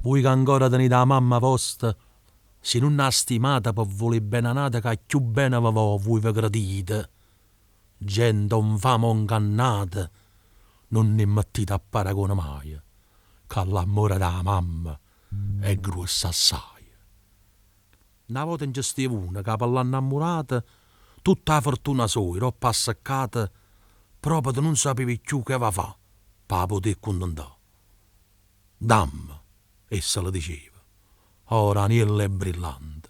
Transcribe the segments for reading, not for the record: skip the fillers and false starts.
Voi che ancora tenete la mamma vostra, se non ha stimata per voler bene nata che più bene va voi vi gradite. Gente infame ingannata, non ne mettete a paragone mai, che l'amore della mamma è grosso assai. Una volta in gestivo una che per l'innamorata tutta la fortuna sua era passaccata proprio che non sapeva più che aveva fa per poter contentare. Damma, essa le diceva, ora Aniello è brillante.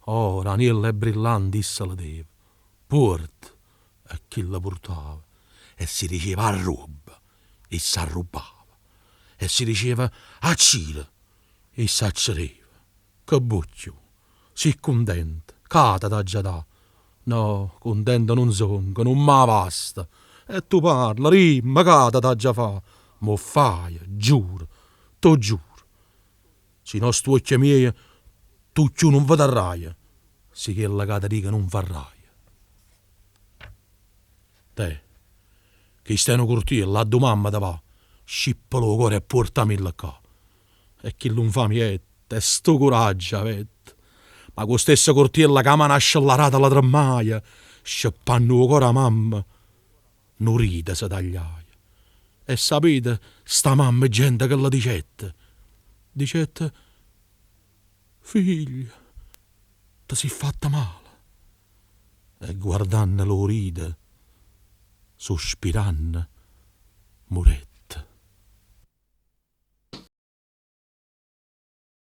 Ora Aniello è brillante, essa le diceva. Porta, e chi la portava? E si diceva a roba, e si arrubava. E si diceva a cire, e si accedeva. Che bucchio, si contenta, cata da già da. No, contento non sono, che non mi basta. E tu parla, rimma, cata da già fa. Mo fai, giuro, tu giuro. Se i nostri occhi miei, tu più non vedrai. Si che la cata dica non farai. Te, che stai in cortile, la tua mamma te va, scippalo il cuore e portamelo qua. E chi non fa miette, e sto coraggio avete. Ma con stessa cortilla che mi nasce la rata alla tremmaia, scippando il cuore a mamma, non ride se tagliaia. E sapete, sta mamma è gente che la dicette. Dicette, figlia, ti sei fatta male. E guardando lo ride, sospirando, morette.